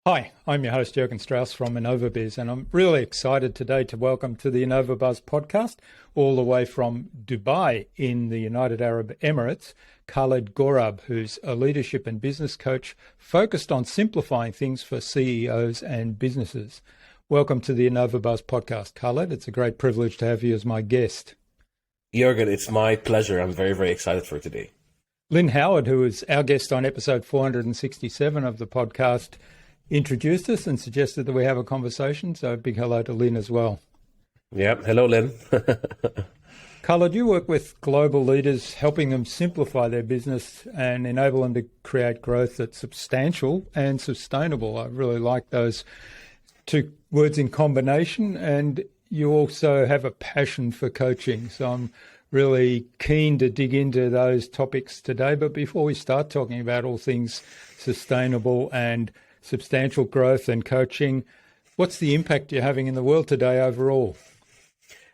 Hi, I'm your host Jürgen Strauss from InnovaBuzz, and I'm really excited today to welcome to the InnovaBuzz podcast, all the way from Dubai in the United Arab Emirates, Khaled Ghorab, who's a leadership and business coach focused on simplifying things for CEOs and businesses. Welcome to the InnovaBuzz podcast, Khaled. It's a great privilege to have you as my guest. Jürgen, it's my pleasure. I'm very, very excited for today. Lynn Howard, who is our guest on episode 467 of the podcast, introduced us and suggested that we have a conversation. So a big hello to Lynn as well. Yeah, hello, Lynn. Khaled, you work with global leaders, helping them simplify their business and enable them to create growth that's substantial and sustainable. I really like those two words in combination. And you also have a passion for coaching. So I'm really keen to dig into those topics today. But before we start talking about all things sustainable and substantial growth and coaching, what's the impact you're having in the world today overall?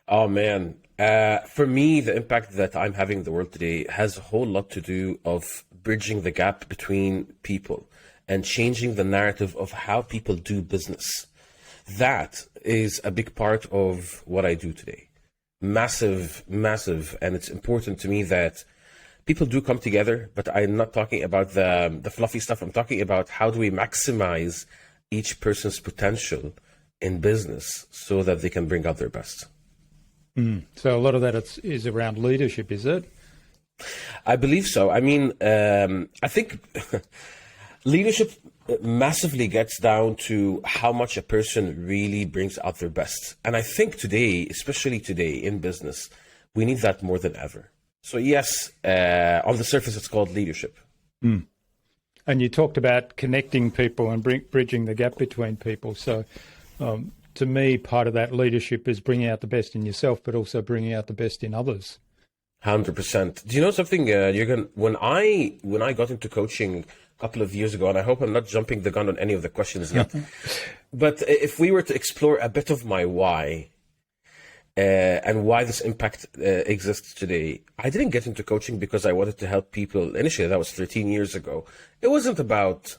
Oh, man. For me, the impact that I'm having in the world today has a whole lot to do of bridging the gap between people and changing the narrative of how people do business. That is a big part of what I do today. Massive, massive. And it's important to me that people do come together, but I'm not talking about the fluffy stuff. I'm talking about how do we maximize each person's potential in business so that they can bring out their best. So a lot of that is around leadership, is it? I believe so. I mean, I think leadership massively gets down to how much a person really brings out their best. And I think today, especially today in business, we need that more than ever. So yes, on the surface, it's called leadership. And you talked about connecting people and bridging the gap between people. So to me, part of that leadership is bringing out the best in yourself, but also bringing out the best in others. 100%. Do you know something, Jürgen? When I got into coaching a couple of years ago, and I hope I'm not jumping the gun on any of the questions yet, but if we were to explore a bit of my why, and why this impact exists today. I didn't get into coaching because I wanted to help people. Initially, that was 13 years ago. It wasn't about,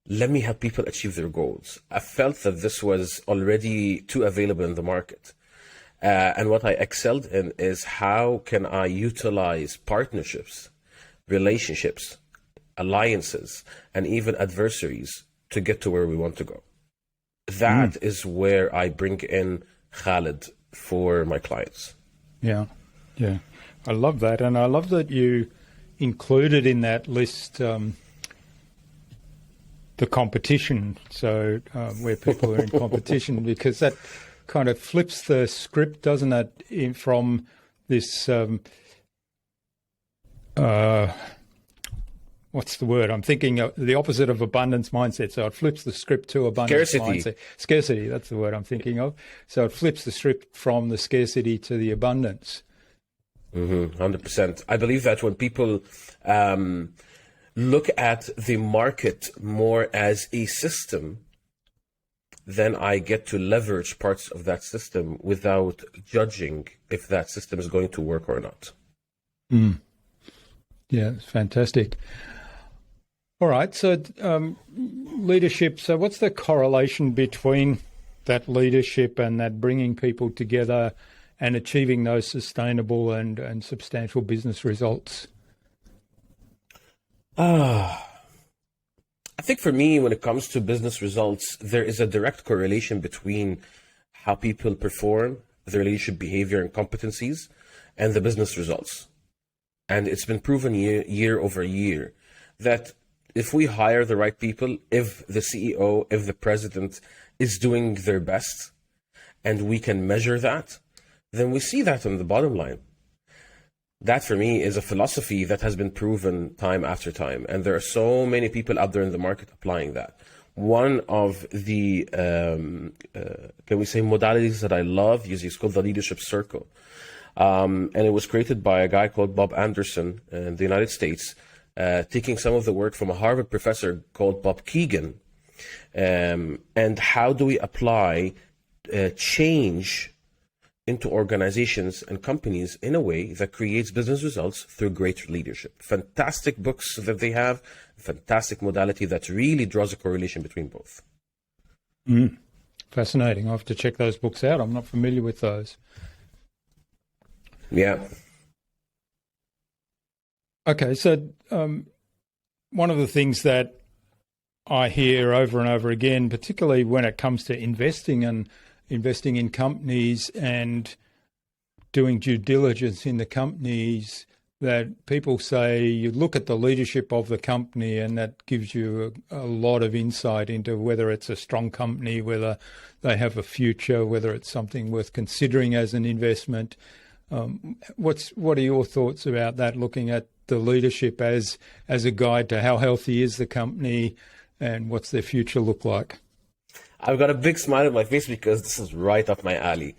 let me help people achieve their goals. I felt that this was already too available in the market. And what I excelled in is how can I utilize partnerships, relationships, alliances, and even adversaries to get to where we want to go. That is where I bring in Khaled for my clients. Yeah. I love that. And I love that you included in that list the competition. So where people are in competition, because that kind of flips the script, doesn't it, from this, what's the word? I'm thinking of the opposite of abundance mindset. So it flips the script to abundance mindset. Scarcity, that's the word I'm thinking of. So it flips the script from the scarcity to the abundance. 100%. I believe that when people look at the market more as a system, then I get to leverage parts of that system without judging if that system is going to work or not. Yeah, it's fantastic. All right, so leadership. So what's the correlation between that leadership and that bringing people together and achieving those sustainable and substantial business results? I think for me, when it comes to business results, there is a direct correlation between how people perform, their leadership behavior and competencies, and the business results. And it's been proven year over year that if we hire the right people, if the CEO, if the president is doing their best, and we can measure that, then we see that on the bottom line. That for me is a philosophy that has been proven time after time. And there are so many people out there in the market applying that. One of the, can we say, modalities that I love is called the leadership circle. And it was created by a guy called Bob Anderson in the United States, taking some of the work from a Harvard professor called Bob Keegan. And how do we apply change into organizations and companies in a way that creates business results through great leadership. Fantastic books that they have, fantastic modality that really draws a correlation between both. Fascinating. I have to check those books out. I'm not familiar with those. Yeah. Okay, so one of the things that I hear over and over again, particularly when it comes to investing in companies and doing due diligence in the companies, that people say you look at the leadership of the company and that gives you a lot of insight into whether it's a strong company, whether they have a future, whether it's something worth considering as an investment. What are your thoughts about that, looking at the leadership as a guide to how healthy is the company and what's their future look like? I've got a big smile on my face because this is right up my alley.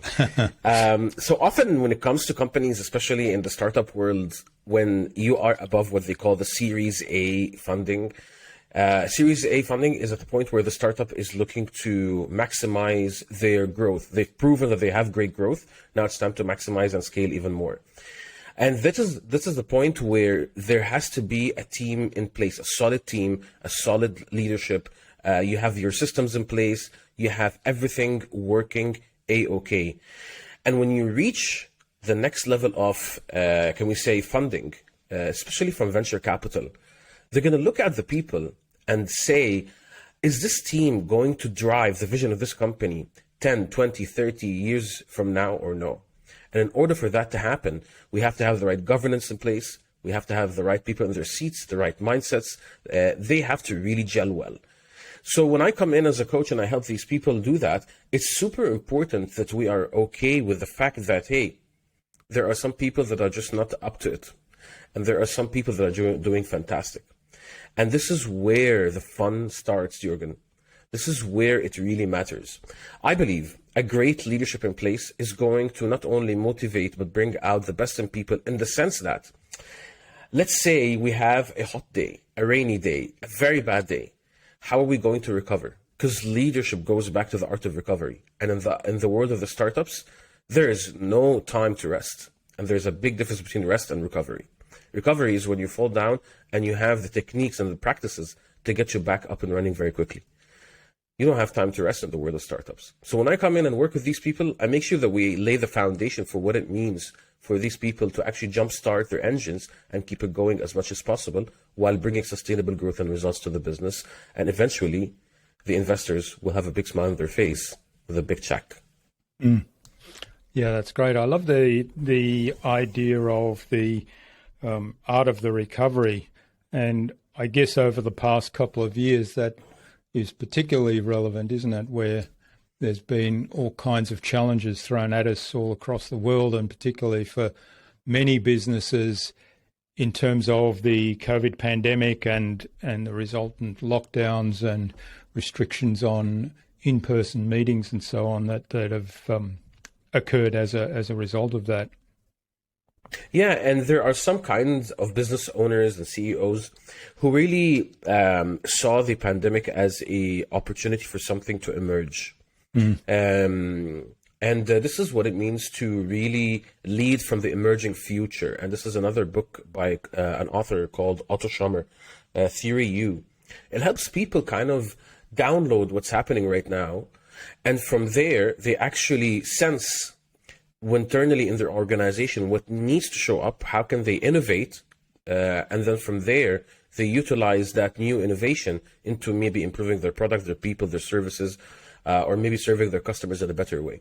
So often when it comes to companies, especially in the startup world, when you are above what they call the Series A funding, Series A funding is at the point where the startup is looking to maximize their growth. They've proven that they have great growth. Now it's time to maximize and scale even more. And this is the point where there has to be a team in place, a solid team, a solid leadership. You have your systems in place. You have everything working A-OK. And when you reach the next level of, can we say, funding, especially from venture capital, they're going to look at the people and say, is this team going to drive the vision of this company 10, 20, 30 years from now or no? And in order for that to happen, we have to have the right governance in place. We have to have the right people in their seats, the right mindsets. They have to really gel well. So when I come in as a coach and I help these people do that, it's super important that we are okay with the fact that, hey, there are some people that are just not up to it. And there are some people that are doing fantastic. And this is where the fun starts, Jürgen. This is where it really matters. I believe a great leadership in place is going to not only motivate, but bring out the best in people, in the sense that, let's say we have a hot day, a rainy day, a very bad day. How are we going to recover? Because leadership goes back to the art of recovery. And in the world of the startups, there is no time to rest. And there's a big difference between rest and recovery. Recovery is when you fall down and you have the techniques and the practices to get you back up and running very quickly. You don't have time to rest in the world of startups. So when I come in and work with these people, I make sure that we lay the foundation for what it means for these people to actually jumpstart their engines and keep it going as much as possible while bringing sustainable growth and results to the business. And eventually, the investors will have a big smile on their face with a big check. Yeah, that's great. I love the idea of the art of the recovery. And I guess over the past couple of years, that is particularly relevant, isn't it? Where there's been all kinds of challenges thrown at us all across the world, and particularly for many businesses in terms of the COVID pandemic and the resultant lockdowns and restrictions on in-person meetings and so on that have occurred as a result of that. Yeah, and there are some kinds of business owners and CEOs who really saw the pandemic as an opportunity for something to emerge. And this is what it means to really lead from the emerging future. And this is another book by an author called Otto Schammer, Theory U. It helps people kind of download what's happening right now. And from there, they actually sense internally in their organization what needs to show up, how can they innovate, and then from there they utilize that new innovation into maybe improving their product, their people, their services, or maybe serving their customers in a better way.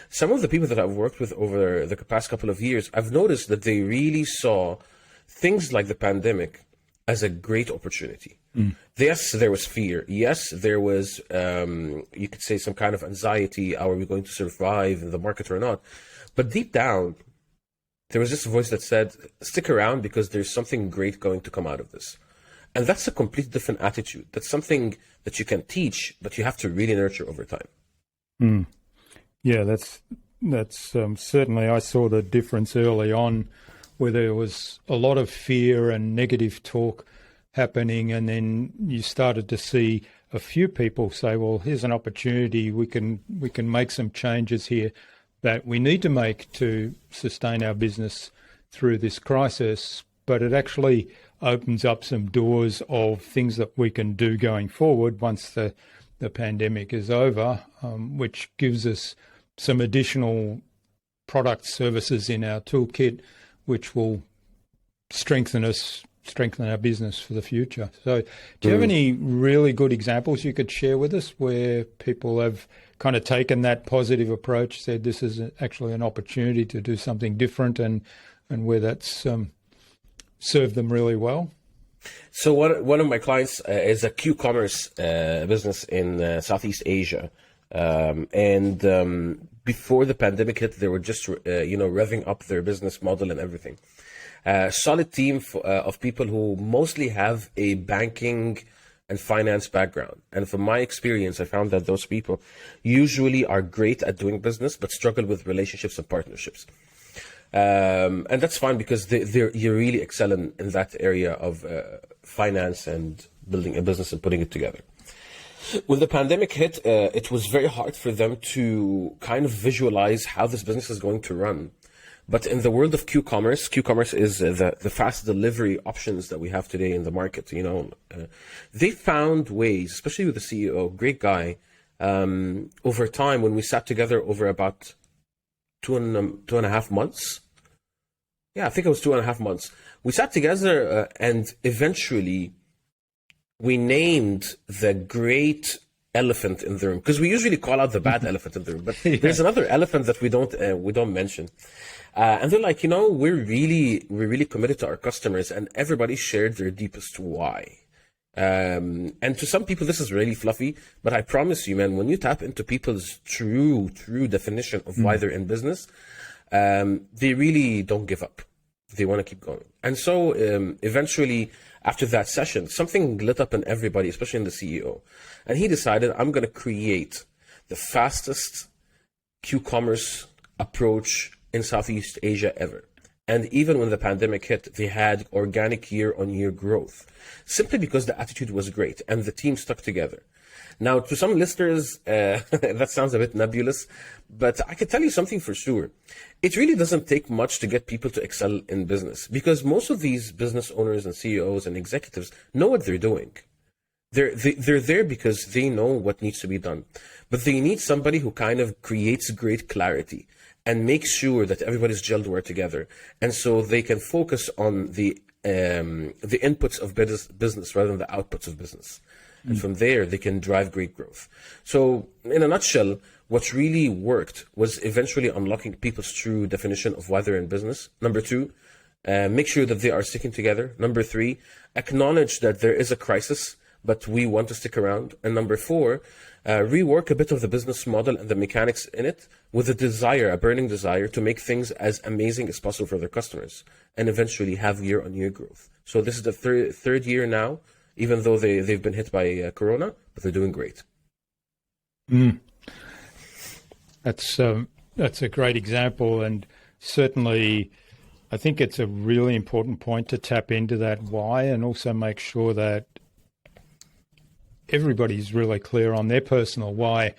Some of the people that I've worked with over the past couple of years, I've noticed that they really saw things like the pandemic as a great opportunity. Yes, there was fear. Yes, there was, you could say, some kind of anxiety. Are we going to survive in the market or not? But deep down, there was this voice that said, stick around because there's something great going to come out of this. And that's a complete different attitude. That's something that you can teach, but you have to really nurture over time. Yeah, that's certainly, I saw the difference early on where there was a lot of fear and negative talk happening. And then you started to see a few people say, well, here's an opportunity. We can make some changes here that we need to make to sustain our business through this crisis, but it actually opens up some doors of things that we can do going forward once the the pandemic is over, which gives us some additional product services in our toolkit, which will strengthen our business for the future. So do you have any really good examples you could share with us where people have kind of taken that positive approach, said this is actually an opportunity to do something different, and where that's served them really well? So one of my clients is a Q-commerce business in Southeast Asia. And before the pandemic hit, they were just, revving up their business model and everything. Solid team of people who mostly have a banking and finance background. And from my experience, I found that those people usually are great at doing business, but struggle with relationships and partnerships. And that's fine because you really excel in that area of finance and building a business and putting it together. When the pandemic hit, it was very hard for them to kind of visualize how this business is going to run. But in the world of Q-commerce is the fast delivery options that we have today in the market. They found ways, especially with the CEO, great guy. Over time, when we sat together over about two and a half months. Yeah, I think it was 2.5 months. We sat together and eventually we named the great elephant in the room, because we usually call out the bad elephant in the room, but there's another elephant that we don't mention. And they're like, we're really committed to our customers, and everybody shared their deepest why. And to some people, this is really fluffy, but I promise you, man, when you tap into people's true definition of why they're in business, they really don't give up. They want to keep going. And so eventually, after that session, something lit up in everybody, especially in the CEO. And he decided, I'm going to create the fastest Q-commerce approach in Southeast Asia ever. And even when the pandemic hit, they had organic year-on-year growth, simply because the attitude was great and the team stuck together. Now, to some listeners, that sounds a bit nebulous, but I can tell you something for sure. It really doesn't take much to get people to excel in business, because most of these business owners and CEOs and executives know what they're doing. They're there because they know what needs to be done, but they need somebody who kind of creates great clarity and makes sure that everybody's gelled well together, and so they can focus on the inputs of business rather than the outputs of business. And from there, they can drive great growth. So in a nutshell, what really worked was eventually unlocking people's true definition of why they're in business. Number 2, make sure that they are sticking together. Number 3, acknowledge that there is a crisis, but we want to stick around. And number 4, rework a bit of the business model and the mechanics in it with a burning desire to make things as amazing as possible for their customers and eventually have year-on-year growth. So this is the third year now, even though they've been hit by Corona, but they're doing great. That's a great example, and certainly I think it's a really important point to tap into that why, and also make sure that everybody's really clear on their personal why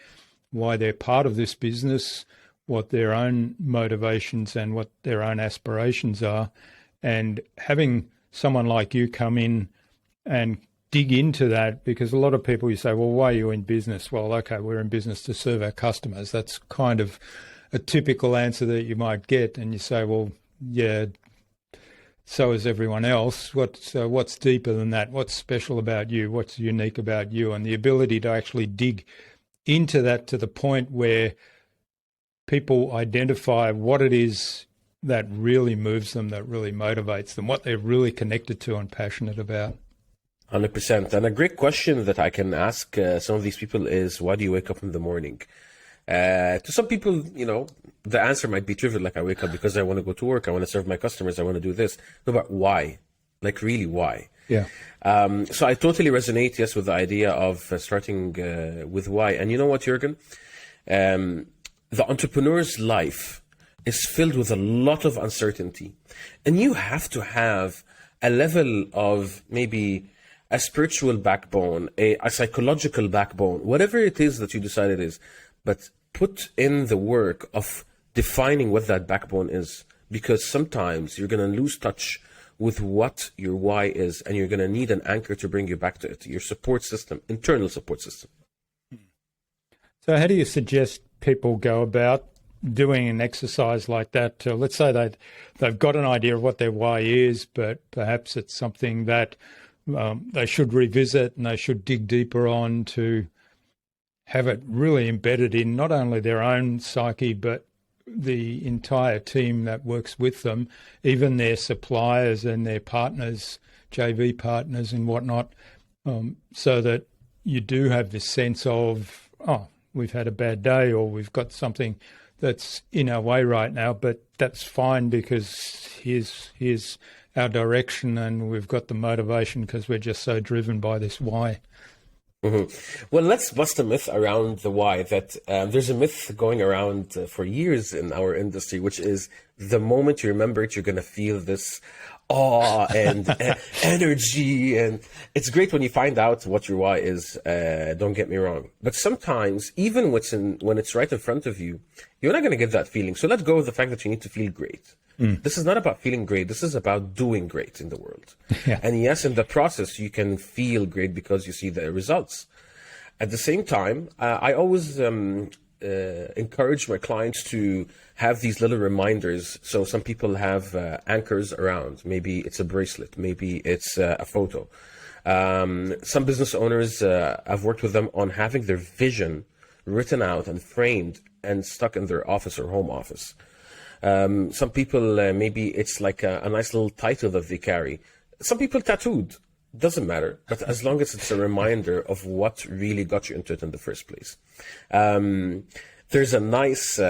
they're part of this business, what their own motivations and what their own aspirations are, and having someone like you come in and dig into that, because a lot of people, you say, well, why are you in business? Well, okay, we're in business to serve our customers. That's kind of a typical answer that you might get. And you say, well, yeah, so is everyone else. What's deeper than that? What's special about you? What's unique about you? And the ability to actually dig into that to the point where people identify what it is that really moves them, that really motivates them, what they're really connected to and passionate about. 100%. And a great question that I can ask some of these people is, why do you wake up in the morning? To some people, the answer might be trivial, like I wake up because I want to go to work, I want to serve my customers, I want to do this. No, but why? Like really, why? Yeah. So I totally resonate, yes, with the idea of starting with why. And you know what, Jürgen? The entrepreneur's life is filled with a lot of uncertainty. And you have to have a level of maybe a spiritual backbone, a psychological backbone, whatever it is that you decide it is, but put in the work of defining what that backbone is, because sometimes you're going to lose touch with what your why is, and you're going to need an anchor to bring you back to it, your support system, internal support system. So how do you suggest people go about doing an exercise like that? Let's say they've got an idea of what their why is, but perhaps it's something that they should revisit and they should dig deeper on to have it really embedded in not only their own psyche, but the entire team that works with them, even their suppliers and their partners, JV partners and whatnot, so that you do have this sense of, oh, we've had a bad day or we've got something that's in our way right now, but that's fine because here's our direction and we've got the motivation because we're just so driven by this why. Mm-hmm. Well, let's bust a myth around the why. That there's a myth going around for years in our industry, which is the moment you remember it, you're going to feel this awe and energy. And it's great when you find out what your why is, don't get me wrong. But sometimes, even when it's right in front of you, you're not going to get that feeling. So let go of the fact that you need to feel great. This is not about feeling great. This is about doing great in the world. Yeah. And yes, in the process, you can feel great because you see the results. At the same time, I always encourage my clients to have these little reminders. So some people have anchors around. Maybe it's a bracelet. Maybe it's a photo. Some business owners, I've worked with them on having their vision written out and framed and stuck in their office or home office. Some people, maybe it's like a nice little title that they carry. Some people tattooed. Doesn't matter. But as long as it's a reminder of what really got you into it in the first place. There's a nice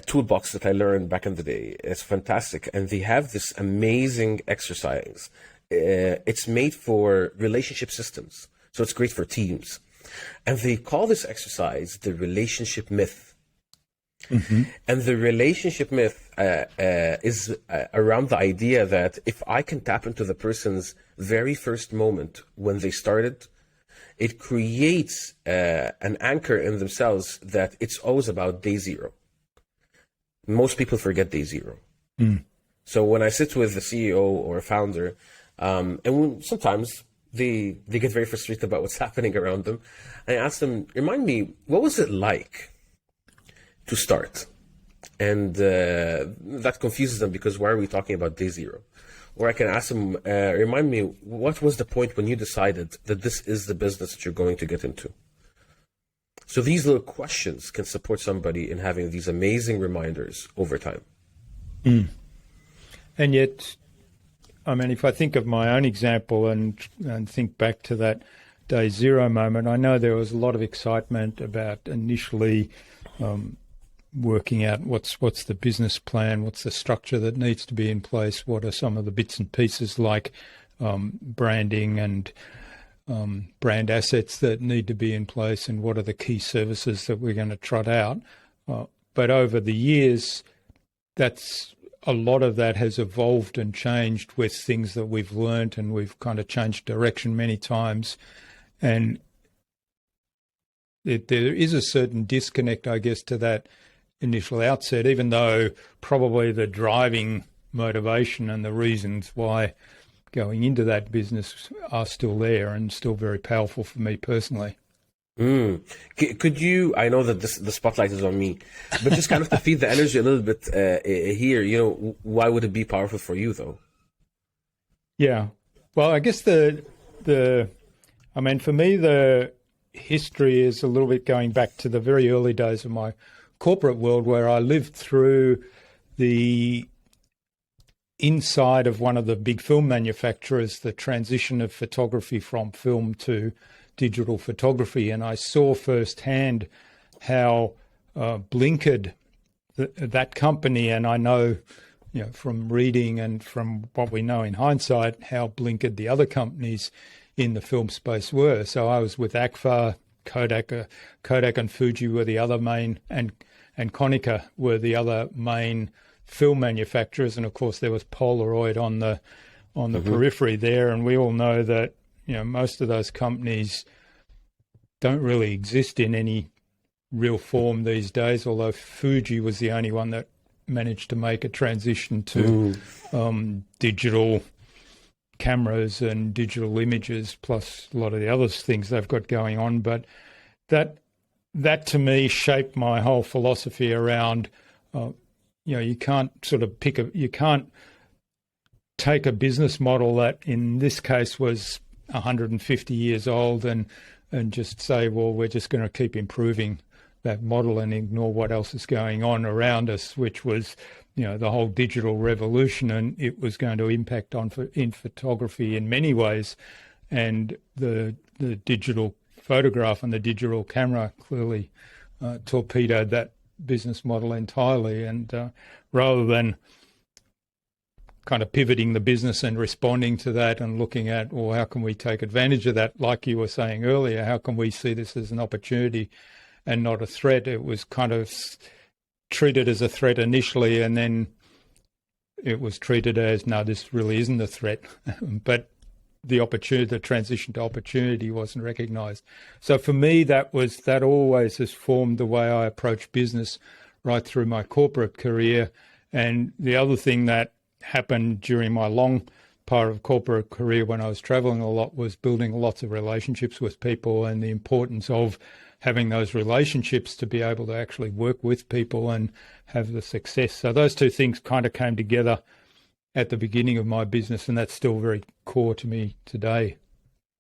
toolbox that I learned back in the day. It's fantastic. And they have this amazing exercise. It's made for relationship systems. So it's great for teams. And they call this exercise the relationship myth. Mm-hmm. And the relationship myth is around the idea that if I can tap into the person's very first moment when they started, it creates an anchor in themselves that it's always about day zero. Most people forget day zero. So when I sit with the CEO or a founder, sometimes they get very frustrated about what's happening around them, I ask them, remind me, what was it like to start? And that confuses them because why are we talking about day zero? Or I can ask them, remind me, what was the point when you decided that this is the business that you're going to get into? So these little questions can support somebody in having these amazing reminders over time. And yet, I mean, if I think of my own example and think back to that day zero moment, I know there was a lot of excitement about initially working out what's the business plan, what's the structure that needs to be in place, what are some of the bits and pieces like branding and brand assets that need to be in place, and what are the key services that we're going to trot out. But over the years, a lot of that has evolved and changed with things that we've learned, and we've kind of changed direction many times. And there is a certain disconnect, I guess, to that initial outset, even though probably the driving motivation and the reasons why going into that business are still there and still very powerful for me personally. Could you, I know that the spotlight is on me, but just kind of to feed the energy a little bit here, why would it be powerful for you though? Yeah. Well, I guess for me, the history is a little bit going back to the very early days of my corporate world, where I lived through the inside of one of the big film manufacturers, the transition of photography from film to digital photography. And I saw firsthand how blinkered that company, and I know, from reading and from what we know in hindsight, how blinkered the other companies in the film space were. So I was with Agfa, Kodak and Fuji were the other main, and Konica were the other main film manufacturers, and of course there was Polaroid on the periphery there. And we all know that most of those companies don't really exist in any real form these days, although Fuji was the only one that managed to make a transition to digital cameras and digital images, plus a lot of the other things they've got going on. But that that to me shaped my whole philosophy around, you can't sort of you can't take a business model that in this case was 150 years old and just say, well, we're just going to keep improving that model and ignore what else is going on around us, which was, the whole digital revolution, and it was going to impact in photography in many ways. And the digital photograph and the digital camera clearly torpedoed that business model entirely. And rather than kind of pivoting the business and responding to that and looking at, well, how can we take advantage of that? Like you were saying earlier, how can we see this as an opportunity and not a threat? It was kind of treated as a threat initially, and then it was treated as, no, this really isn't a threat. But the transition to opportunity wasn't recognized. So for me, that always has formed the way I approach business right through my corporate career. And the other thing that happened during my long part of corporate career when I was traveling a lot was building lots of relationships with people, and the importance of having those relationships to be able to actually work with people and have the success. So those two things kind of came together at the beginning of my business, and that's still very core to me today.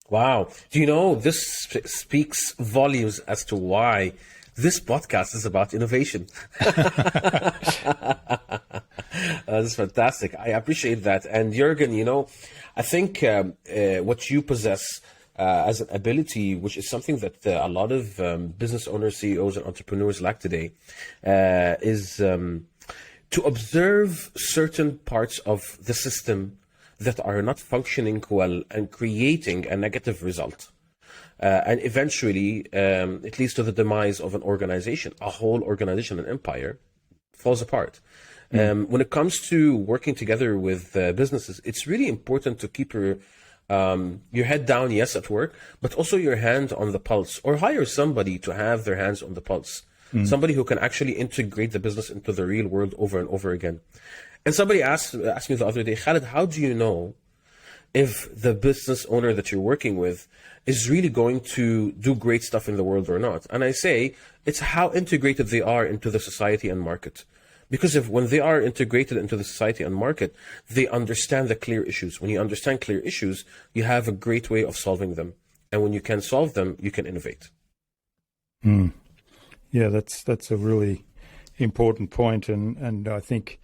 Wow. Do you know, this speaks volumes as to why this podcast is about innovation. That's fantastic. I appreciate that. And Jürgen, I think what you possess as an ability, which is something that a lot of business owners, CEOs, and entrepreneurs lack today, is to observe certain parts of the system that are not functioning well and creating a negative result. And eventually, it leads to the demise of an organization. A whole organization, an empire, falls apart. When it comes to working together with businesses, it's really important to keep your head down, yes, at work, but also your hand on the pulse, or hire somebody to have their hands on the pulse. Somebody who can actually integrate the business into the real world over and over again. And somebody asked me the other day, Khaled, how do you know if the business owner that you're working with is really going to do great stuff in the world or not? And I say, it's how integrated they are into the society and market. Because when they are integrated into the society and market, they understand the clear issues. When you understand clear issues, you have a great way of solving them. And when you can solve them, you can innovate. Yeah, that's a really important point. And I think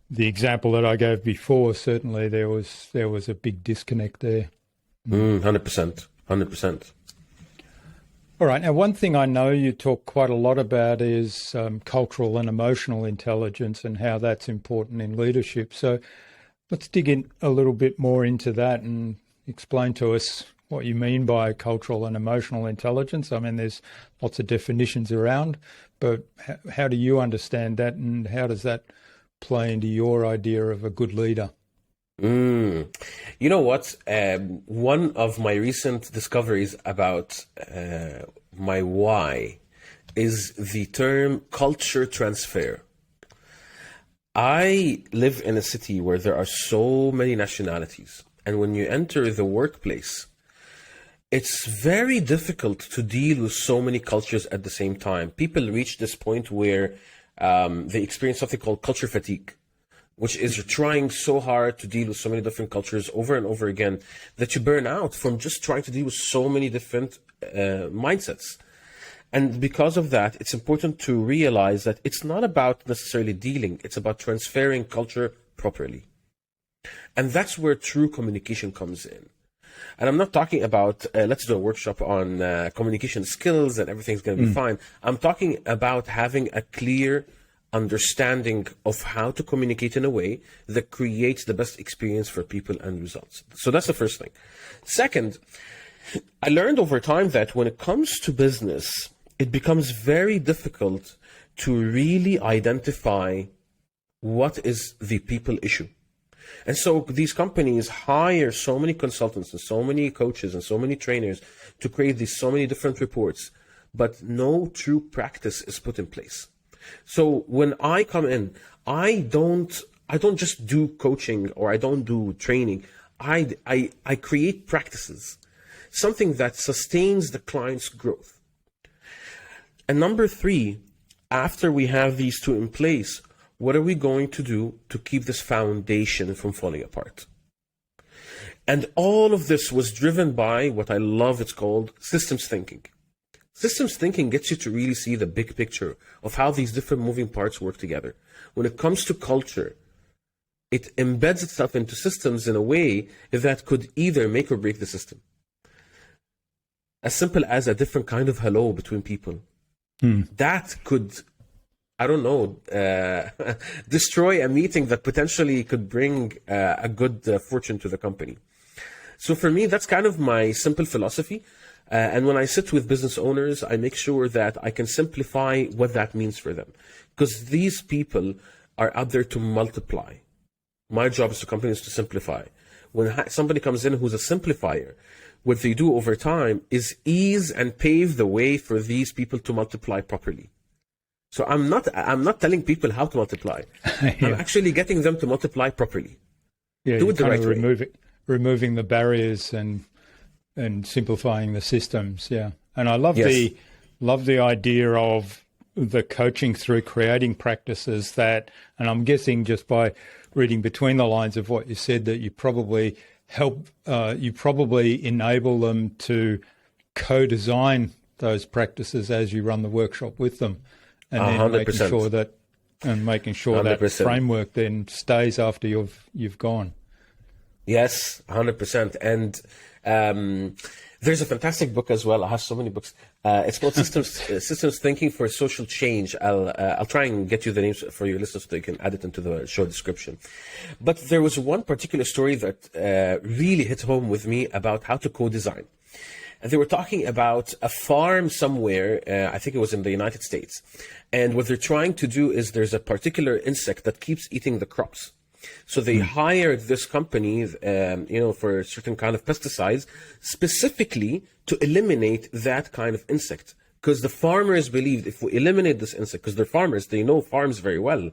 the example that I gave before, certainly there was a big disconnect there. 100%. All right. Now, one thing I know you talk quite a lot about is cultural and emotional intelligence and how that's important in leadership. So let's dig in a little bit more into that and explain to us what you mean by cultural and emotional intelligence. I mean, there's lots of definitions around, but how do you understand that, and how does that play into your idea of a good leader? You know what? One of my recent discoveries about my why is the term culture transfer. I live in a city where there are so many nationalities, and when you enter the workplace, it's very difficult to deal with so many cultures at the same time. People reach this point where they experience something called culture fatigue, which is trying so hard to deal with so many different cultures over and over again that you burn out from just trying to deal with so many different mindsets. And because of that, it's important to realize that it's not about necessarily dealing, it's about transferring culture properly. And that's where true communication comes in. And I'm not talking about, let's do a workshop on communication skills and everything's going to be fine. I'm talking about having a clear understanding of how to communicate in a way that creates the best experience for people and results. So that's the first thing. Second, I learned over time that when it comes to business, it becomes very difficult to really identify what is the people issue. And so these companies hire so many consultants and so many coaches and so many trainers to create these so many different reports, but no true practice is put in place. So when I come in, I don't just do coaching or I don't do training. I create practices, something that sustains the client's growth. And number three, after we have these two in place, what are we going to do to keep this foundation from falling apart? And all of this was driven by what I love, it's called systems thinking. Systems thinking gets you to really see the big picture of how these different moving parts work together. When it comes to culture, it embeds itself into systems in a way that could either make or break the system. As simple as a different kind of hello between people. That could, I don't know, destroy a meeting that potentially could bring a good fortune to the company. So for me, that's kind of my simple philosophy. And when I sit with business owners, I make sure that I can simplify what that means for them. Because these people are out there to multiply. My job as a company is to simplify. When somebody comes in who's a simplifier, what they do over time is ease and pave the way for these people to multiply properly. So I'm not telling people how to multiply. Yeah. I'm actually getting them to multiply properly. Yeah, do it the right way. Removing the barriers and simplifying the systems. Yeah, and I love the idea of the coaching through creating practices that, and I'm guessing just by reading between the lines of what you said, that you probably you probably enable them to co-design those practices as you run the workshop with them, and then 100%. making sure that 100%. framework then stays after you've gone. Yes, 100%. And there's a fantastic book as well. I have so many books. It's called Systems Thinking for Social Change. I'll try and get you the names for your listeners so you can add it into the show description. But there was one particular story that really hit home with me about how to co-design. And they were talking about a farm somewhere, I think it was in the United States. And what they're trying to do is there's a particular insect that keeps eating the crops. So they hired this company, for a certain kind of pesticides, specifically to eliminate that kind of insect. Because the farmers believed if we eliminate this insect, because they're farmers, they know farms very well,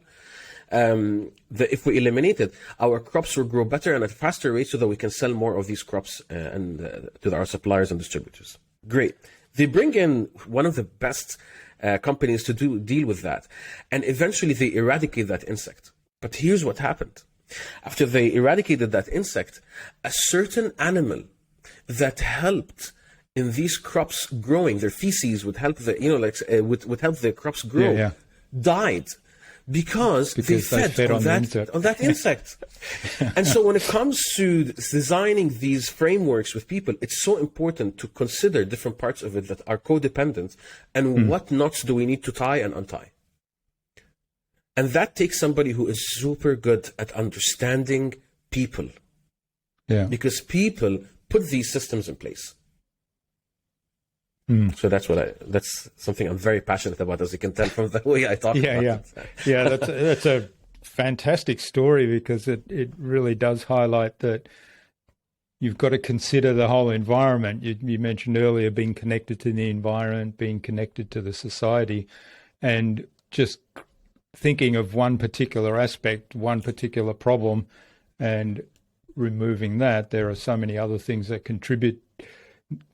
that if we eliminate it, our crops will grow better and at a faster rate so that we can sell more of these crops to our suppliers and distributors. Great. They bring in one of the best companies to deal with that. And eventually they eradicate that insect. But here's what happened. After they eradicated that insect, a certain animal that helped in these crops growing, their feces would help would help the crops grow, died because they fed on that insect. And so when it comes to designing these frameworks with people, it's so important to consider different parts of it that are codependent and what knots do we need to tie and untie. And that takes somebody who is super good at understanding people. Yeah. Because people put these systems in place. So that's something I'm very passionate about, as you can tell from the way I talk about it. Yeah, that's a fantastic story, because it really does highlight that you've got to consider the whole environment. You mentioned earlier being connected to the environment, being connected to the society, and just thinking of one particular aspect, one particular problem, and removing that. There are so many other things that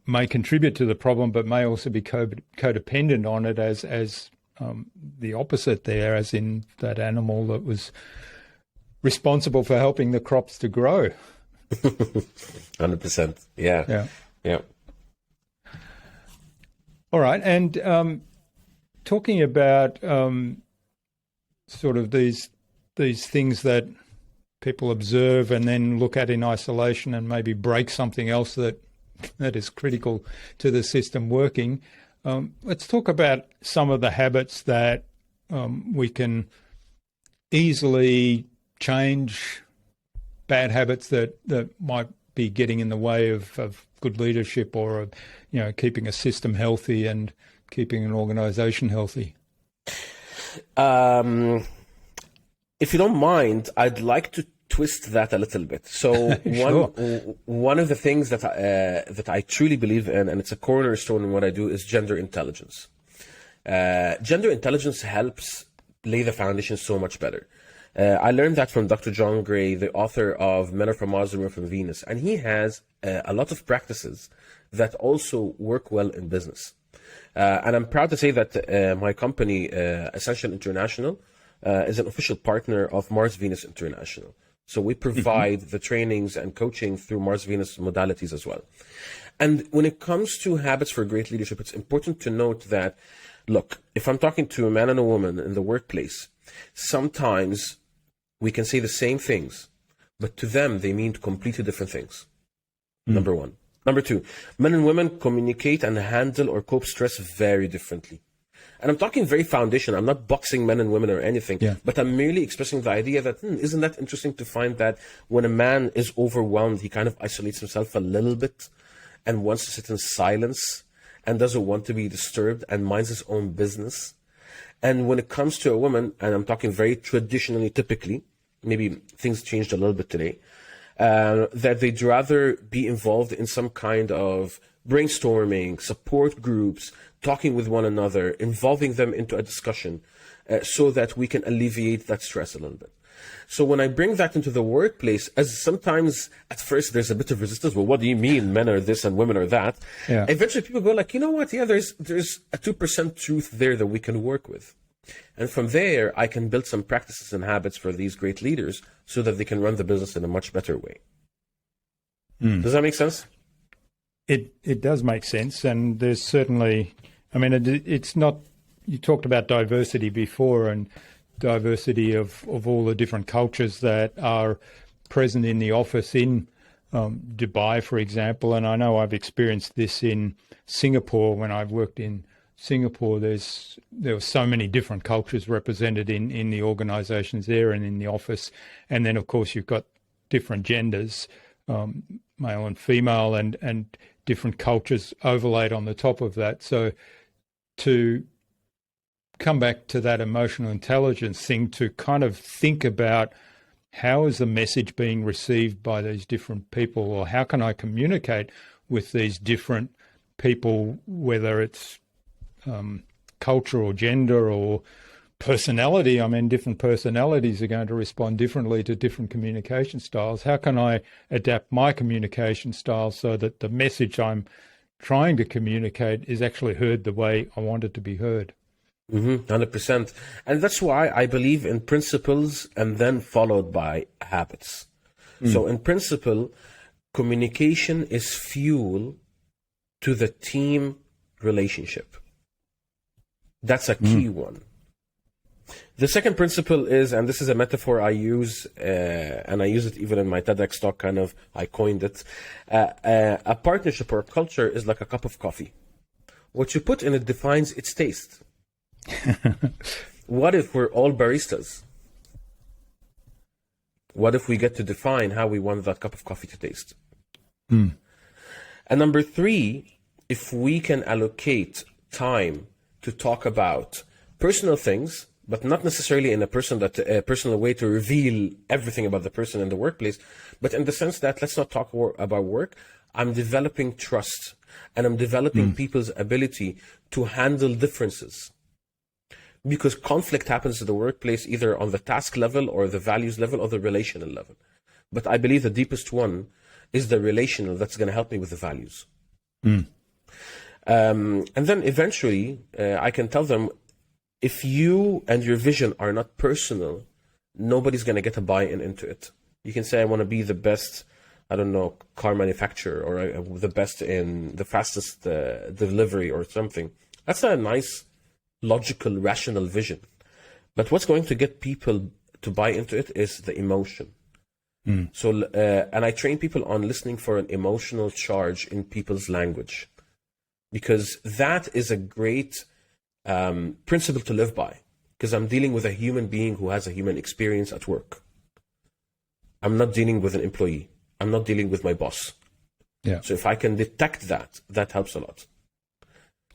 may contribute to the problem, but may also be codependent on it as the opposite there, as in that animal that was responsible for helping the crops to grow. 100%. Yeah. All right. And talking about sort of these things that people observe and then look at in isolation and maybe break something else that is critical to the system working. Let's talk about some of the habits that we can easily change, bad habits that might be getting in the way of good leadership, or keeping a system healthy and keeping an organization healthy. If you don't mind, I'd like to twist that a little bit. So one of the things that I truly believe in, and it's a cornerstone in what I do, is gender intelligence. Gender intelligence helps lay the foundation so much better. I learned that from Dr. John Gray, the author of Men Are From Mars, Women Are From Venus, and he has a lot of practices that also work well in business. And I'm proud to say that my company, Essential International, is an official partner of Mars Venus International. So we provide the trainings and coaching through Mars Venus modalities as well. And when it comes to habits for great leadership, it's important to note that, look, if I'm talking to a man and a woman in the workplace, sometimes we can say the same things, but to them, they mean completely different things. Number one. Number two, men and women communicate and handle or cope stress very differently. And I'm talking very foundational. I'm not boxing men and women or anything, but I'm merely expressing the idea that, isn't that interesting to find that when a man is overwhelmed, he kind of isolates himself a little bit and wants to sit in silence and doesn't want to be disturbed and minds his own business. And when it comes to a woman, and I'm talking very traditionally, typically, maybe things changed a little bit today, that they'd rather be involved in some kind of brainstorming, support groups, talking with one another, involving them into a discussion so that we can alleviate that stress a little bit. So when I bring that into the workplace, as sometimes at first there's a bit of resistance, well, what do you mean men are this and women are that? Eventually people go like, you know what, there's a 2% truth there that we can work with. And from there, I can build some practices and habits for these great leaders so that they can run the business in a much better way. Does that make sense? It does make sense. And there's certainly, I mean, it's not, you talked about diversity before and diversity of all the different cultures that are present in the office in Dubai, for example. And I know I've experienced this in Singapore when I've worked in Singapore. There were so many different cultures represented in the organizations there and in the office. And then, of course, you've got different genders, male and female, and different cultures overlaid on the top of that. So to come back to that emotional intelligence thing, to kind of think about how is the message being received by these different people, or how can I communicate with these different people, whether it's culture or gender or personality. I mean, different personalities are going to respond differently to different communication styles. How can I adapt my communication style so that the message I'm trying to communicate is actually heard the way I want it to be heard? 100%. And that's why I believe in principles and then followed by habits. So in principle, communication is fuel to the team relationship. That's a key one. The second principle is, and this is a metaphor I use, and I use it even in my TEDx talk, kind of, I coined it. A partnership or a culture is like a cup of coffee. What you put in it defines its taste. What if we're all baristas? What if we get to define how we want that cup of coffee to taste? And number three, if we can allocate time to talk about personal things, but not necessarily in a personal way to reveal everything about the person in the workplace, but in the sense that let's not talk about work. I'm developing trust, and I'm developing people's ability to handle differences. Because conflict happens in the workplace either on the task level or the values level or the relational level. But I believe the deepest one is the relational that's going to help me with the values. And then eventually I can tell them, if you and your vision are not personal, nobody's going to get a buy-in into it. You can say, I want to be the best, I don't know, car manufacturer, or the best in the fastest delivery or something. That's a nice, logical, rational vision. But what's going to get people to buy into it is the emotion. So, and I train people on listening for an emotional charge in people's language, because that is a great principle to live by, because I'm dealing with a human being who has a human experience at work. I'm not dealing with an employee. I'm not dealing with my boss. So if I can detect that, that helps a lot.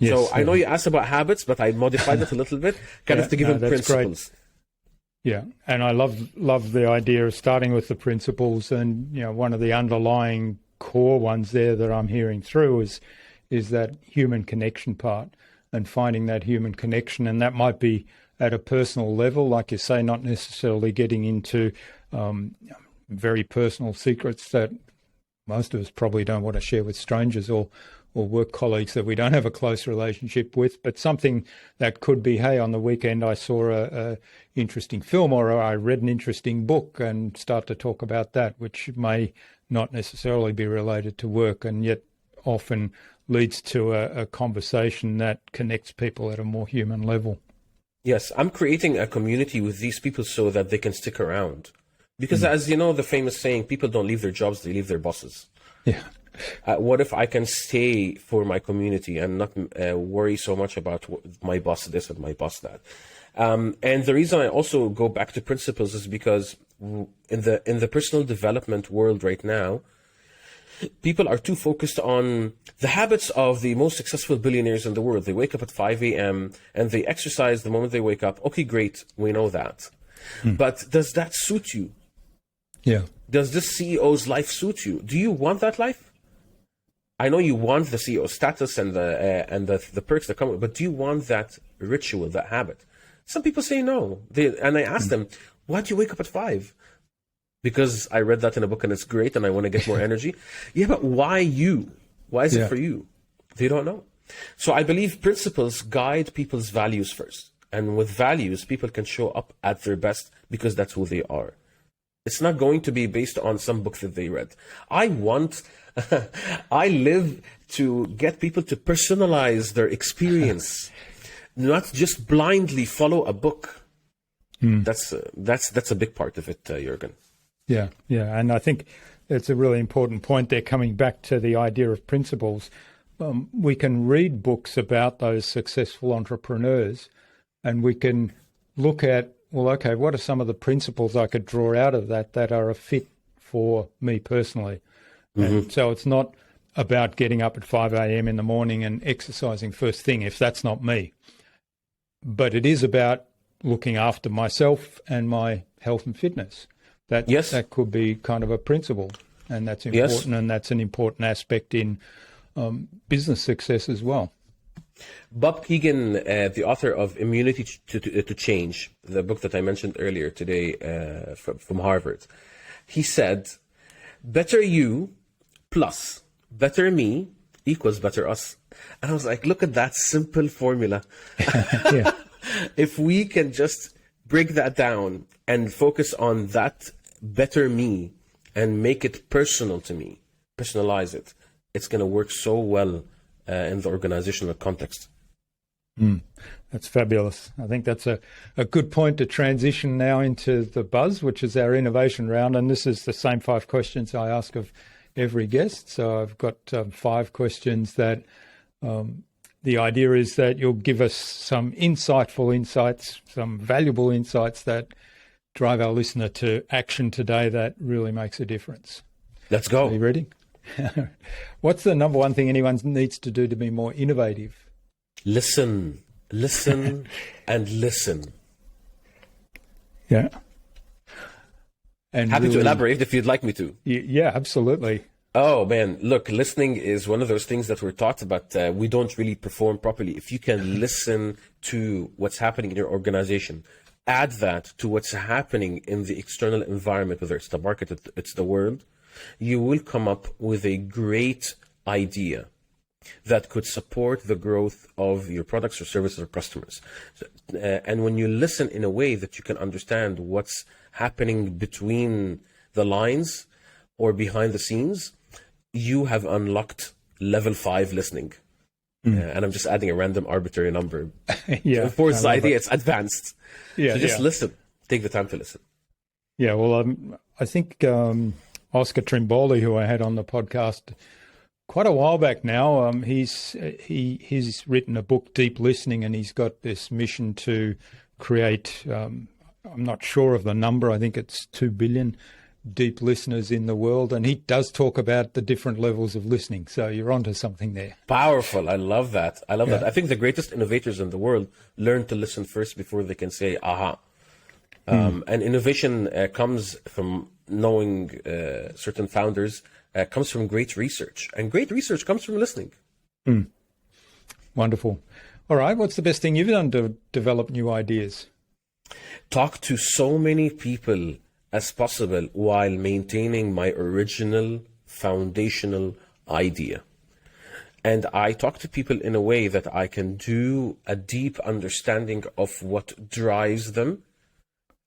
So I know you asked about habits, but I modified it a little bit, kind of to give them principles. Great. Yeah, and I love the idea of starting with the principles, and one of the underlying core ones there that I'm hearing through is that human connection part, and finding that human connection, and that might be at a personal level, like you say, not necessarily getting into very personal secrets that most of us probably don't want to share with strangers or or work colleagues that we don't have a close relationship with, but something that could be, hey, on the weekend I saw a interesting film or I read an interesting book, and start to talk about that, which may not necessarily be related to work and yet often leads to a conversation that connects people at a more human level. Yes, I'm creating a community with these people so that they can stick around. Because as you know, the famous saying, people don't leave their jobs, they leave their bosses. Yeah. What if I can stay for my community and not worry so much about my boss this and my boss that? And the reason I also go back to principles is because in the personal development world right now, people are too focused on the habits of the most successful billionaires in the world. They wake up at 5 a.m. and they exercise the moment they wake up. Okay, great. We know that. But does that suit you? Yeah. Does this CEO's life suit you? Do you want that life? I know you want the CEO status and the perks that come with it, but do you want that ritual, that habit? Some people say no. And I ask them, why do you wake up at 5? Because I read that in a book and it's great and I want to get more energy. Yeah, but why you? Why is it for you? They don't know. So I believe principles guide people's values first. And with values, people can show up at their best because that's who they are. It's not going to be based on some book that they read. I live to get people to personalize their experience, not just blindly follow a book. That's a big part of it, Jürgen. Yeah, and I think it's a really important point there, coming back to the idea of principles. We can read books about those successful entrepreneurs and we can look at, well, okay, what are some of the principles I could draw out of that are a fit for me personally? And so it's not about getting up at 5 a.m. in the morning and exercising first thing, if that's not me. But it is about looking after myself and my health and fitness. That could be kind of a principle, and that's important, and that's an important aspect in business success as well. Bob Keegan, the author of Immunity to Change, the book that I mentioned earlier today from Harvard, he said, better you plus better me equals better us. And I was like, look at that simple formula. If we can just break that down and focus on that better me and make it personal to me, personalize it, it's going to work so well in the organizational context. That's fabulous. I think that's a good point to transition now into the buzz, which is our innovation round. And this is the same 5 questions I ask of every guest. So I've got 5 questions that the idea is that you'll give us some insightful insights, some valuable insights that drive our listener to action today that really makes a difference. Let's go. Are you ready? What's the number one thing anyone needs to do to be more innovative? Listen, and listen. Yeah. And happy to elaborate if you'd like me to. Yeah, absolutely. Oh, man, look, listening is one of those things that we're taught about. We don't really perform properly. If you can listen to what's happening in your organization, add that to what's happening in the external environment, whether it's the market, it's the world, you will come up with a great idea that could support the growth of your products or services or customers. And when you listen in a way that you can understand what's happening between the lines or behind the scenes, you have unlocked level 5 listening. And I'm just adding a random arbitrary number. For the idea, it's advanced. So just listen. Take the time to listen. Yeah, well, I think Oscar Trimboli, who I had on the podcast quite a while back now, he's written a book, Deep Listening, and he's got this mission to create, I'm not sure of the number, I think it's 2 billion deep listeners in the world, and he does talk about the different levels of listening. So you're onto something there. Powerful. I love that. That. I think the greatest innovators in the world learn to listen first before they can say, aha. And innovation comes from knowing certain founders, comes from great research. And great research comes from listening. Wonderful. All right. What's the best thing you've done to develop new ideas? Talk to so many people as possible while maintaining my original foundational idea. And I talk to people in a way that I can do a deep understanding of what drives them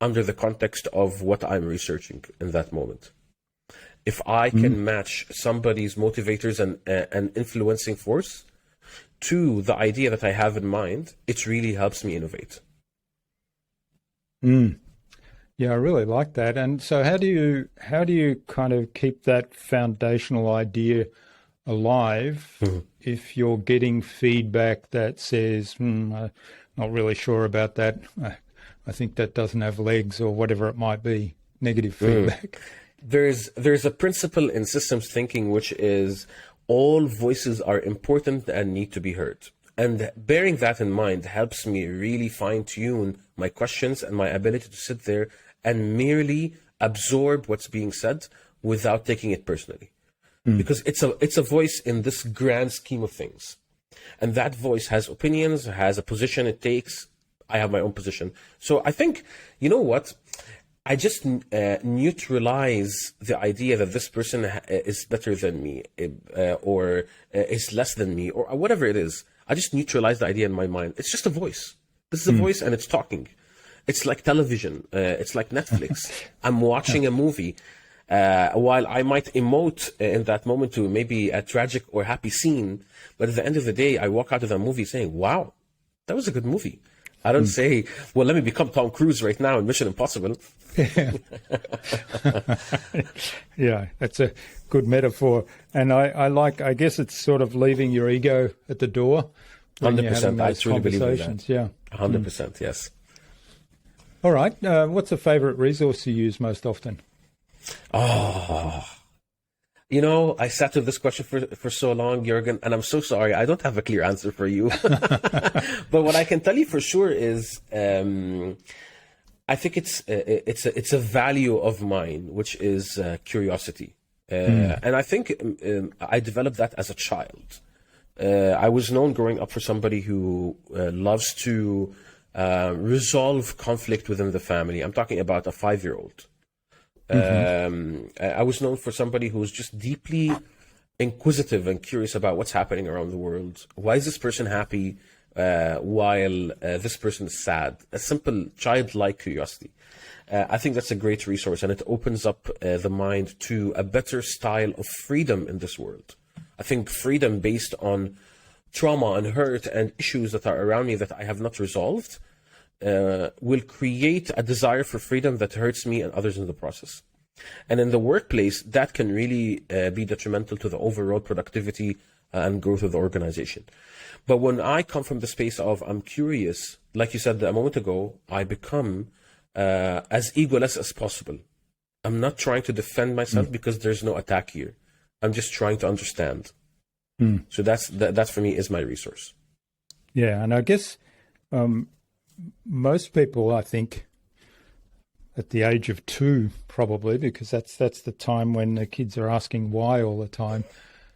under the context of what I'm researching in that moment. If I can match somebody's motivators and influencing force to the idea that I have in mind, it really helps me innovate. Yeah, I really like that. And so how do you kind of keep that foundational idea alive if you're getting feedback that says, I'm not really sure about that. I think that doesn't have legs, or whatever it might be, negative feedback. There's a principle in systems thinking, which is all voices are important and need to be heard. And bearing that in mind helps me really fine-tune my questions and my ability to sit there and merely absorb what's being said without taking it personally. Because it's a voice in this grand scheme of things. And that voice has opinions, has a position it takes. I have my own position. So I think, you know what? I just neutralize the idea that this person is better than me, or is less than me, or whatever it is. I just neutralize the idea in my mind. It's just a voice. This is a voice, and it's talking. It's like television. It's like Netflix. I'm watching a movie. While I might emote in that moment to maybe a tragic or happy scene, but at the end of the day, I walk out of that movie saying, wow, that was a good movie. I don't say, well, let me become Tom Cruise right now in Mission Impossible. Yeah, that's a good metaphor. And I guess it's sort of leaving your ego at the door. 100%. I truly believe in that. Yeah. 100%, yes. All right. What's a favorite resource you use most often? Oh, you know, I sat with this question for so long, Jürgen, and I'm so sorry. I don't have a clear answer for you. But what I can tell you for sure is, I think it's a value of mine, which is curiosity. And I think I developed that as a child. I was known growing up for somebody who loves to resolve conflict within the family. I'm talking about a 5-year-old. I was known for somebody who was just deeply inquisitive and curious about what's happening around the world. Why is this person happy while this person is sad? A simple childlike curiosity. I think that's a great resource, and it opens up the mind to a better style of freedom in this world. I think freedom based on trauma and hurt and issues that are around me that I have not resolved will create a desire for freedom that hurts me and others in the process. And in the workplace, that can really be detrimental to the overall productivity and growth of the organization. But when I come from the space of I'm curious, like you said a moment ago, I become as egoless as possible. I'm not trying to defend myself because there's no attack here. I'm just trying to understand. So that for me is my resource. Yeah, and I guess most people, I think, at the age of 2, probably, because that's the time when the kids are asking why all the time,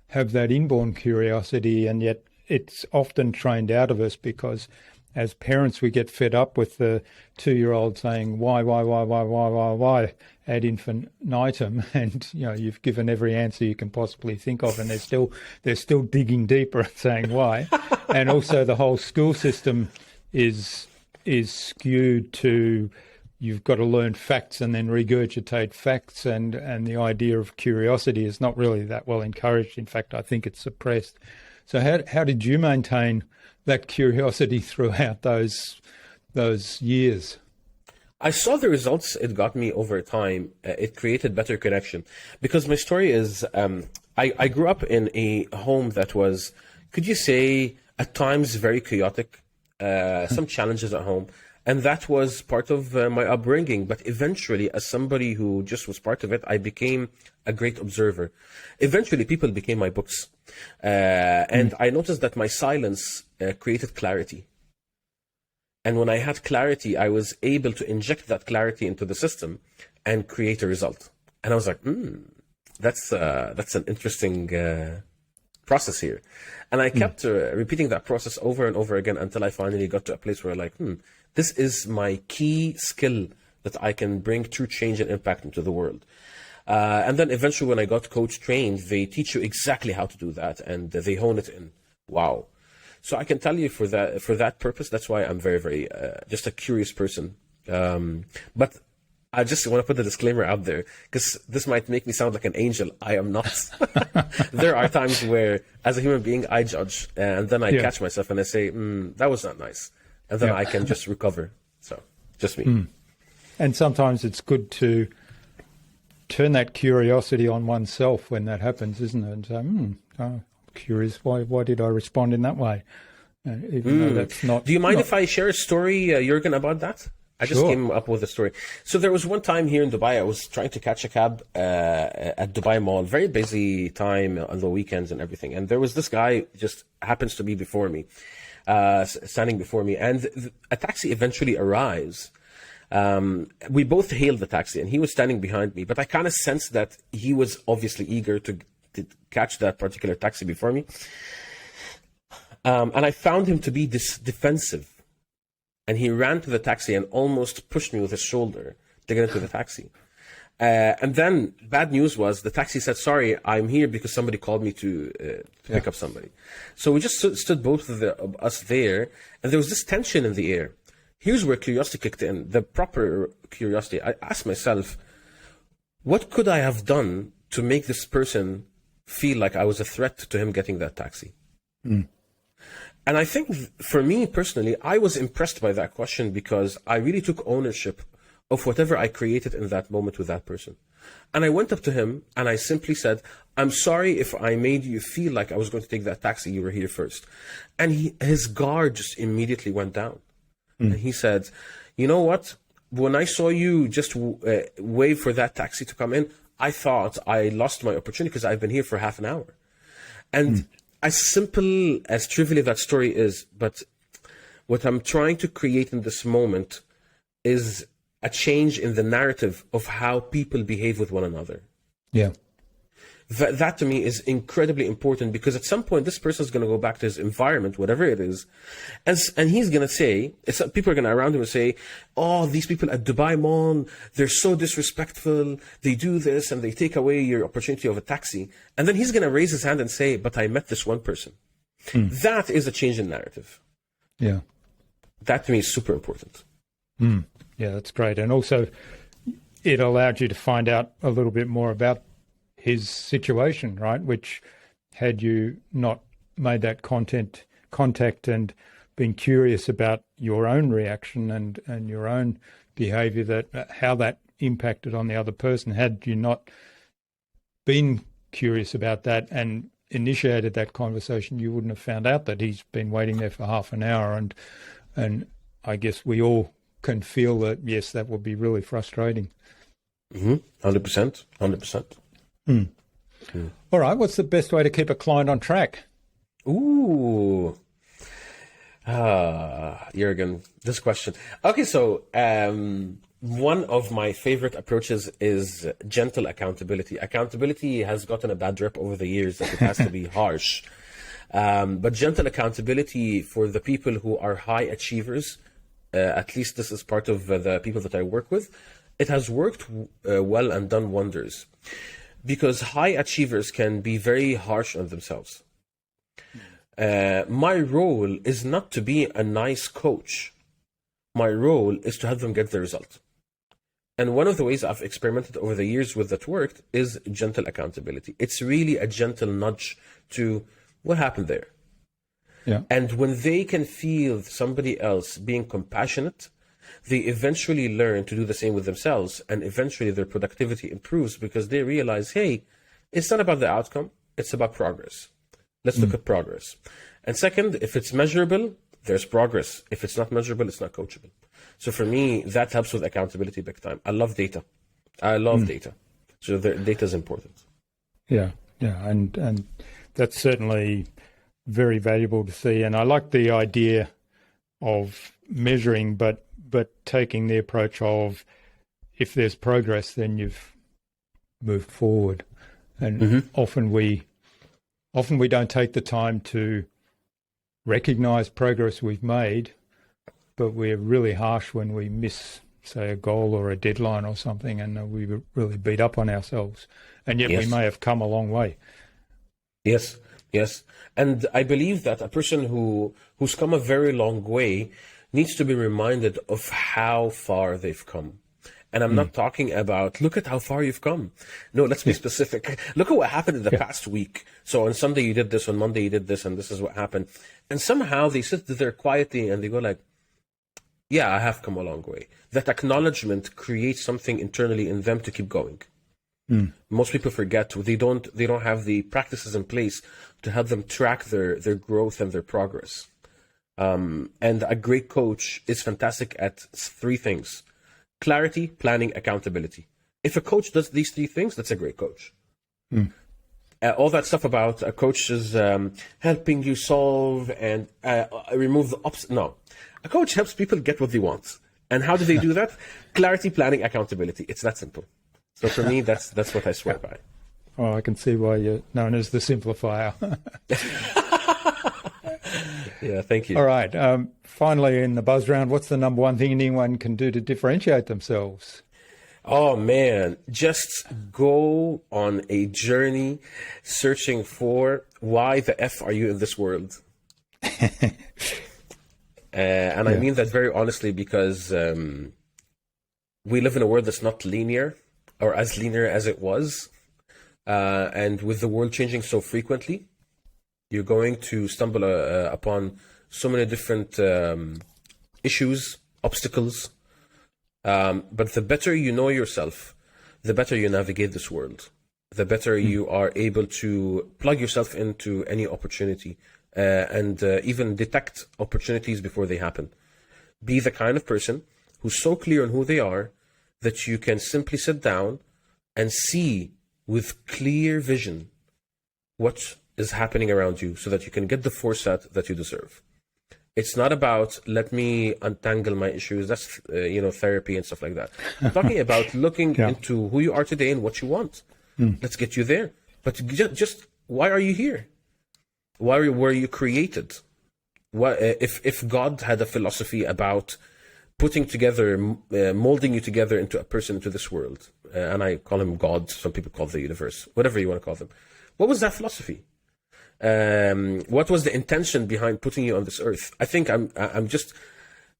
have that inborn curiosity, and yet it's often trained out of us because as parents we get fed up with the 2-year-old saying why ad infinitum, and you've given every answer you can possibly think of, and they're still digging deeper and saying why. And also the whole school system is skewed to you've got to learn facts and then regurgitate facts, and the idea of curiosity is not really that well encouraged. In fact, I think it's suppressed. So how did you maintain that curiosity throughout those years? I saw the results it got me over time. It created better connection. Because my story is, I grew up in a home that was, could you say, at times very chaotic, some challenges at home. And that was part of my upbringing. But eventually, as somebody who just was part of it, I became a great observer. Eventually, people became my books. And I noticed that my silence created clarity. And when I had clarity, I was able to inject that clarity into the system and create a result. And I was like, that's an interesting process here. And I kept repeating that process over and over again until I finally got to a place where this is my key skill that I can bring true change and impact into the world. And then eventually when I got coach trained, they teach you exactly how to do that, and they hone it in. Wow. So I can tell you for that purpose, that's why I'm very, very just a curious person. But I just want to put the disclaimer out there, because this might make me sound like an angel. I am not. There are times where, as a human being, I judge, and then I catch myself and I say, that was not nice. And then I can just recover. So, just me. And sometimes it's good to turn that curiosity on oneself when that happens, isn't it? And say, I'm curious, why did I respond in that way? Even though that's not... Do you mind if I share a story, Jürgen, about that? I just came up with a story. So there was one time here in Dubai, I was trying to catch a cab at Dubai Mall, very busy time on the weekends and everything. And there was this guy just happens to be before me, standing before me. And a taxi eventually arrives. We both hailed the taxi and he was standing behind me. But I kind of sensed that he was obviously eager to catch that particular taxi before me. And I found him to be defensive. And he ran to the taxi and almost pushed me with his shoulder to get into the taxi. And then bad news was the taxi said, sorry, I'm here because somebody called me to pick up somebody. So we just stood both of us there, and there was this tension in the air. Here's where curiosity kicked in, the proper curiosity. I asked myself, what could I have done to make this person feel like I was a threat to him getting that taxi? And I think for me personally, I was impressed by that question because I really took ownership of whatever I created in that moment with that person. And I went up to him and I simply said, I'm sorry if I made you feel like I was going to take that taxi. You were here first. And his guard just immediately went down. And he said, you know what? When I saw you just wave for that taxi to come in, I thought I lost my opportunity because I've been here for half an hour. And as simple, as trivial that story is, but what I'm trying to create in this moment is a change in the narrative of how people behave with one another. Yeah. That to me is incredibly important because at some point this person is going to go back to his environment, whatever it is, and he's going to say, people are going to around him and say, oh, these people at Dubai Mall, they're so disrespectful, they do this and they take away your opportunity of a taxi. And then he's going to raise his hand and say, but I met this one person. That is a change in narrative. Yeah. That to me is super important. Yeah, that's great. And also it allowed you to find out a little bit more about his situation, right? Which had you not made that contact and been curious about your own reaction and your own behavior, that how that impacted on the other person, had you not been curious about that and initiated that conversation, you wouldn't have found out that he's been waiting there for half an hour. And I guess we all can feel that, yes, that would be really frustrating. 100%. All right. What's the best way to keep a client on track? Ooh. Jürgen, this question. Okay, so one of my favorite approaches is gentle accountability. Accountability has gotten a bad rep over the years that it has to be harsh. But gentle accountability for the people who are high achievers, at least this is part of the people that I work with, it has worked well and done wonders. Because high achievers can be very harsh on themselves. My role is not to be a nice coach. My role is to help them get the result. And one of the ways I've experimented over the years with that worked is gentle accountability. It's really a gentle nudge to what happened there. Yeah. And when they can feel somebody else being compassionate, they eventually learn to do the same with themselves, and eventually their productivity improves because they realize, hey, it's not about the outcome, it's about progress. Let's look at progress. And second, if it's measurable, there's progress. If it's not measurable, it's not coachable. So for me, that helps with accountability big time. I love data. So the data is important. Yeah, and that's certainly very valuable to see. And I like the idea of measuring, but taking the approach of, if there's progress, then you've moved forward. And often we don't take the time to recognize progress we've made, but we're really harsh when we miss say, a goal or a deadline or something, and we really beat up on ourselves. And yet Yes. we may have come a long way. Yes, yes. And I believe that a person who's come a very long way needs to be reminded of how far they've come. And I'm not talking about, look at how far you've come. No, let's be specific. Look at what happened in the past week. So on Sunday you did this, on Monday you did this, and this is what happened. And somehow they sit there quietly and they go like, yeah, I have come a long way. That acknowledgement creates something internally in them to keep going. Most people forget they don't have the practices in place to help them track their growth and their progress. And a great coach is fantastic at three things: clarity, planning, accountability. If a coach does these three things, that's a great coach. All that stuff about a coach is helping you solve and remove the obstacles. No, a coach helps people get what they want. And how do they do that? Clarity, planning, accountability. It's that simple. So for me, that's what I swear by. Oh, I can see why you're known as the Simplifier. Yeah, thank you. All right. Finally, in the buzz round, what's the number one thing anyone can do to differentiate themselves? Oh man, just go on a journey searching for why the F are you in this world? And I mean that very honestly, because we live in a world that's not linear, or as linear as it was. And with the world changing so frequently, you're going to stumble upon so many different issues, obstacles. But the better you know yourself, the better you navigate this world, the better you are able to plug yourself into any opportunity and even detect opportunities before they happen. Be the kind of person who's so clear on who they are that you can simply sit down and see with clear vision what is happening around you so that you can get the foresight that you deserve. It's not about, let me untangle my issues. That's, therapy and stuff like that. I'm talking about looking into who you are today and what you want. Let's get you there. But just why are you here? Why were you created? What, if God had a philosophy about putting together, molding you together into a person, into this world, and I call him God, some people call it the universe, whatever you want to call them. What was that philosophy? What was the intention behind putting you on this earth? I think I'm just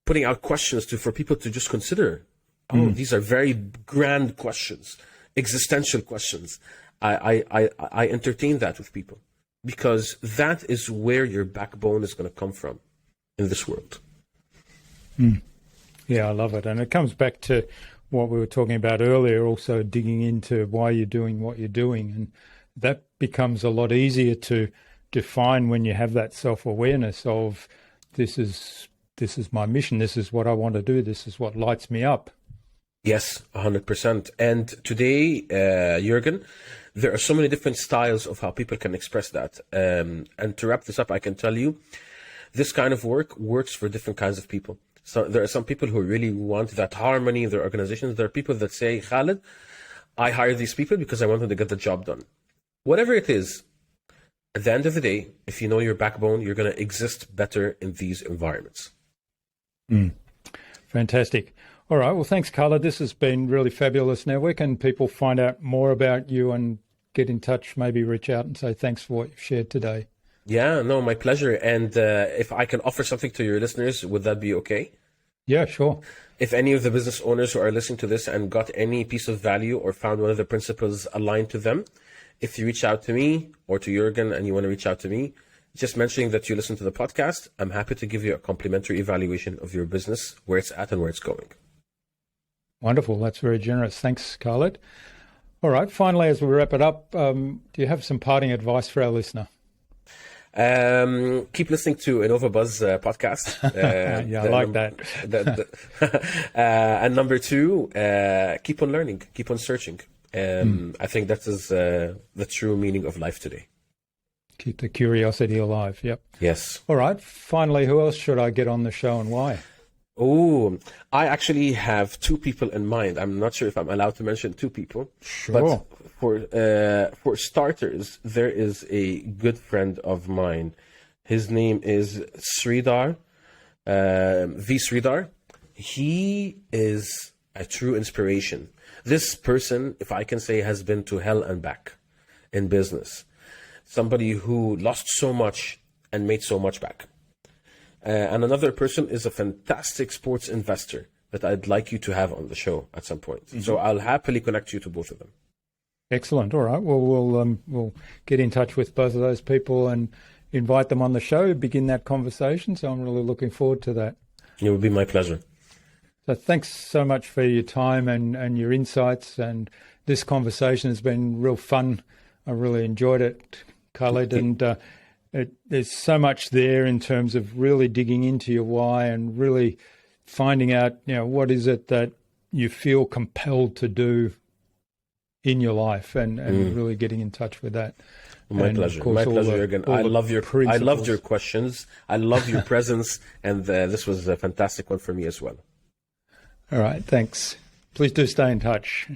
putting out questions for people to just consider. Oh, these are very grand questions, existential questions. I entertain that with people because that is where your backbone is going to come from in this world. Yeah, I love it. And it comes back to what we were talking about earlier, also digging into why you're doing what you're doing. And that becomes a lot easier to define when you have that self-awareness of this is my mission, this is what I want to do, this is what lights me up. Yes, 100%. And today, Jürgen, there are so many different styles of how people can express that. And to wrap this up, I can tell you, this kind of work works for different kinds of people. So there are some people who really want that harmony in their organizations. There are people that say, Khaled, I hire these people because I want them to get the job done. Whatever it is, at the end of the day, if you know your backbone, you're going to exist better in these environments. Fantastic. All right. Well, thanks, Khaled. This has been really fabulous. Now, where can people find out more about you and get in touch, maybe reach out and say thanks for what you've shared today? Yeah, no, my pleasure. And if I can offer something to your listeners, would that be okay? Yeah, sure. If any of the business owners who are listening to this and got any piece of value or found one of the principles aligned to them, if you reach out to me or to Jürgen and you want to reach out to me, just mentioning that you listen to the podcast, I'm happy to give you a complimentary evaluation of your business, where it's at and where it's going. Wonderful. That's very generous. Thanks, Khaled. All right. Finally, as we wrap it up, do you have some parting advice for our listener? Keep listening to InnovaBuzz podcast. Yeah, I like that. And number two, keep on learning, keep on searching. I think that is the true meaning of life today. Keep the curiosity alive. Yep. Yes. All right. Finally, who else should I get on the show and why? Oh, I actually have two people in mind. I'm not sure if I'm allowed to mention two people. Sure. But for starters, there is a good friend of mine. His name is Sridhar, V. Sridhar. He is a true inspiration. This person, if I can say, has been to hell and back in business. Somebody who lost so much and made so much back. And another person is a fantastic sports investor that I'd like you to have on the show at some point. Mm-hmm. So I'll happily connect you to both of them. Excellent. All right. Well, we'll get in touch with both of those people and invite them on the show, begin that conversation. So I'm really looking forward to that. It would be my pleasure. So thanks so much for your time and your insights. And this conversation has been real fun. I really enjoyed it, Khaled. And there's so much there in terms of really digging into your why and really finding out, what is it that you feel compelled to do in your life and really getting in touch with that. My pleasure. My pleasure, Jürgen. I loved your questions. I love your presence. And this was a fantastic one for me as well. All right. Thanks. Please do stay in touch.